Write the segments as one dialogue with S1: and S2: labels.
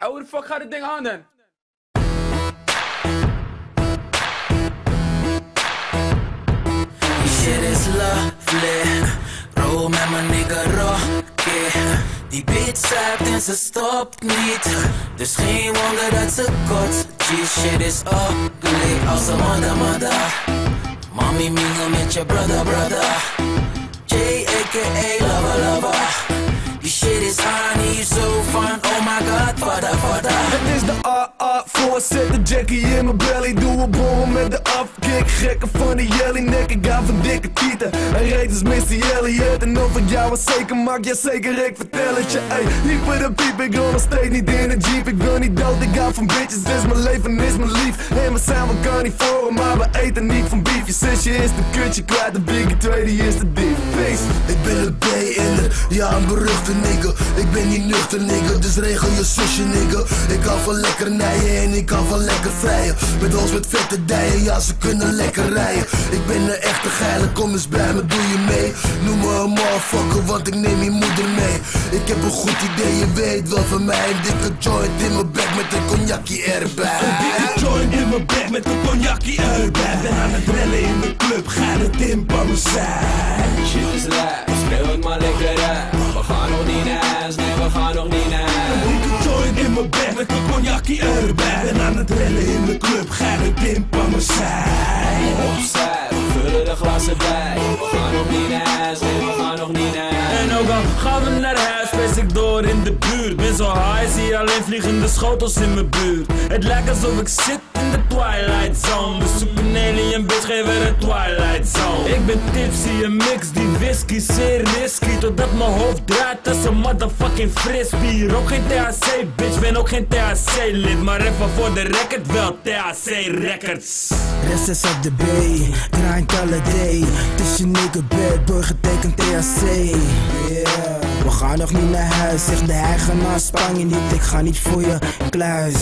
S1: Hoe de fuck gaat dit ding handen?
S2: Shit is lovely. Roll met mijn nigga Rocky. Die beat zuipt en ze stopt niet. Dus geen wonder dat ze kotst. Shit is ugly. Als een mother. Mommy mingle met je brother. J aka lover. Die shit is honey, zo van oh my god, father.
S3: Het is de voorzet, de Jackie in mijn belly. Doe een borrel met de afkick. Gekken van de jelly nek, ik ga van dikke tieten. Hij reed als Missy Elliott. En of ik jou wat zeker maak, ja zeker, ik vertel het je. Ey, hyper de piep, ik wil nog steeds niet in een jeep. Ik wil niet dood, ik ga van bitches, dus mijn leven is mijn lief. En we zijn wel carnivoren, maar we eten niet van beef. Je zusje is de kutje kwijt, de biggie 2 die is de dief. Peace.
S4: Ik ben een B-ender, ja een beruchte nigga. Ik ben niet nuchter nigga, dus regel je zusje nigga. Ik hou van lekkernijen en ik hou van lekker vrijen. Met ons met vette dijen, ja ze kunnen lekker rijden. Ik ben een echte geile, kom eens bij me, doe je mee. Noem me een motherfucker, want ik neem je moeder mee. Ik heb een goed idee, je weet wel van mij. Een dikke joint in mijn bek met een cognacje erbij.
S3: Een dikke joint in mijn bek met een cognacje erbij. Ben aan het rellen in de club, ga het in bij me zijn.
S1: Shit is lijp, schreeuw het maar lekker uit. We gaan nog niet naar huis, nee we gaan nog niet naar huis.
S3: Een dikke joint in mijn bek met een cognacje erbij. Ben aan het rellen in de club, ga het in bij me zijn.
S1: Opzij, we vullen de glassen bij. We gaan nog niet naar huis, nee we gaan nog niet naar huis. En ook al gaan we naar huis, spes ik door in de buurt. Ben zo high, zie alleen vliegende schotels in mijn buurt. Het lijkt alsof ik zit in de Twilight Zone. Dus zoek een alien bitch, geef er een Twilight Zone. Ik ben tipsy, een mix, die whisky, zeer risky. Totdat mijn hoofd draait als een motherfucking frisbee. Rook geen THC, bitch, ben ook geen THC-lid. Maar even voor de record wel THC Records.
S2: Rest is op de B, grind alle day. Het is je nigga bad boy, getekend THC. Yeah. We gaan nog niet naar huis, zegt de eigenaar, spang je niet, ik ga niet voor je kluis.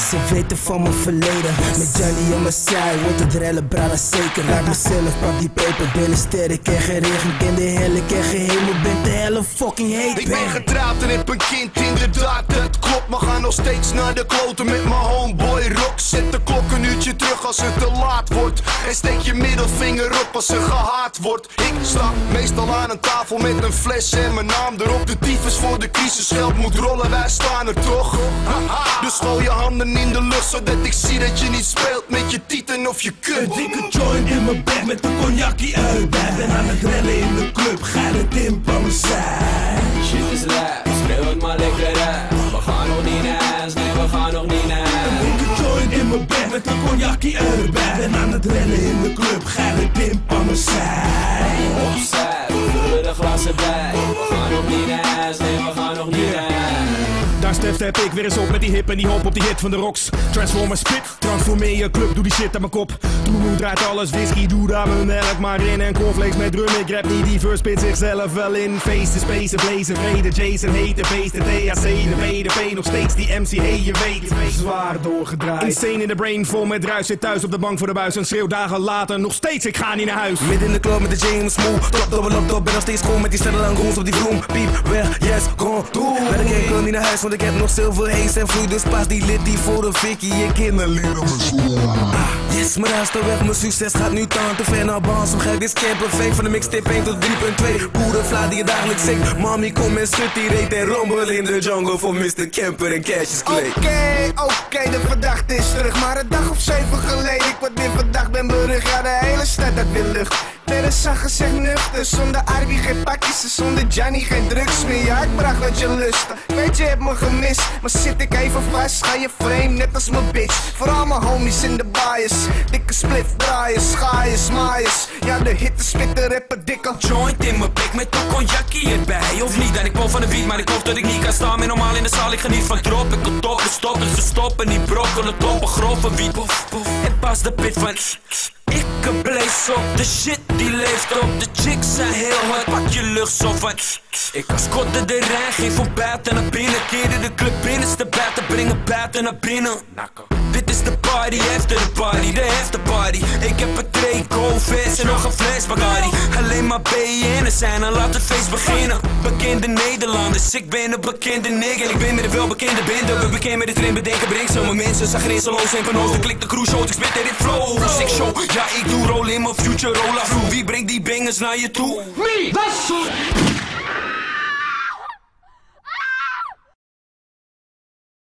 S2: Ze weten van mijn verleden, met Johnny aan mijn zij, wordt het rellen, brada zeker. Raak mezelf, pak die peper, binnen sterren, ik ken geen regen, ik ken de hel, ik ken geen hemel, ben de helle fucking heet.
S4: Ik ben getrouwd en heb een kind, inderdaad, het klopt. Maar ga nog steeds naar de kloten met mijn homeboy Rock. Zet de klok een uurtje terug als het te laat wordt. En steek je middelvinger op als er gehaat wordt. Ik sta meestal aan een tafel met een fles en mijn naam erop. De tyfus voor de crisis, geld moet rollen, wij staan er toch. Dus gooi je handen in de lucht, zodat ik zie dat je niet speelt met je tieten of je kut.
S3: Een dikke joint in mijn bek met een cognacje erbij. Ben aan het rellen in de club, ga het in bij me zijn.
S1: Shit is lijp, schreeuw het maar lekker uit. We gaan nog niet naar huis, nee we gaan nog niet naar huis.
S3: Een dikke joint in mijn bek met een cognacje erbij. Ben aan het rellen in de club, ga het in bij me zijn.
S1: Opzij, we vullen de glassen bij. We gaan nog niet naar huis, nee we gaan nog niet naar huis.
S3: Daar step ik weer eens op met die hip en die hop op die hit van de rocks. Transformer spit, transformeer je club, doe die shit aan mijn kop. Toen draait alles whisky, doe daar mijn melk maar in. En cornflakes met drum, ik rap niet, die verse spit zichzelf wel in. Face de space, blazen, vrede, Jason, hete beest. De THC, de BDP, nog steeds die MC, hey je weet. Zwaar doorgedraaid. Insane in de brain, vol met ruis, zit thuis op de bank voor de buis. En schreeuw dagen later, nog steeds, ik ga niet naar huis.
S4: Midden in de club met de James Smooth. Top, double up, top, ben nog steeds gewoon met die sterren lang goons op die vloem. Piep, weg, yes, go, doe. Ben ik wil niet naar huis, want ik heb nog zoveel haze en vloei. Dus pas die lid die voor een fikkie, ik in een leren mijn schoen. Yes, maar daar is de weg, mijn succes gaat nu taan te ver naar Bans. Om gek, dit camper, fake van de mixtape 1 tot 3.2. Boerenvla die je dagelijks zingt. Mami, kom en schud die reet en rommel in de jungle voor Mr. Camper en Cassius Clay.
S5: Oké, de verdachte is terug. Maar een dag of 7 geleden, ik word weer verdacht, ben berucht. Ja, de hele stad dat wil lucht. Verder zag gezegd nuchter, zonder Arby geen pakjes, zonder Johnny geen drugs meer. Ja, ik bracht wat je lust. Ik weet je hebt me gemist, maar zit ik even vast, ga je frame net als mijn bitch. Vooral mijn homies in de bias, dikke spliff draaien, schaaien, smaaiers. Ja, de hitte spit de rapper dikke
S2: Joint in mijn bek met een cognacje erbij. Of niet, en ik val van de beat, maar ik hoop dat ik niet kan staan. Ben normaal in de zaal, ik geniet van drop. Ik kan toppen, stoppen, ze stoppen, niet brokkelen, toppen, grove wiet. En pas de pit van ik blaze op, de shit die leeft op. De chicks zijn heel hard, pak je lucht zo van ik kan skotten de Rijn, ging van buiten naar binnen. Keerde de club binnenste buiten, brengen buiten naar binnen. Dit is de party, after the party, de after party. Ik heb het
S1: 2 Go-Fest en nog een fles Bacardi. Alleen maar BN'ers zijn, dan laat het feest beginnen. Bekende Nederlanders, ik ben een bekende nigger. Ik ben met een welbekende bende, we bekend met de trend bedenken. Breng zomaar mensen, zag grenzeloos en panoos. Klik de cruise show, ik spit in dit flow. Ik show, ja ik doe roll in mijn future roll af. Wie brengt die bangers naar je toe?
S6: Me, that's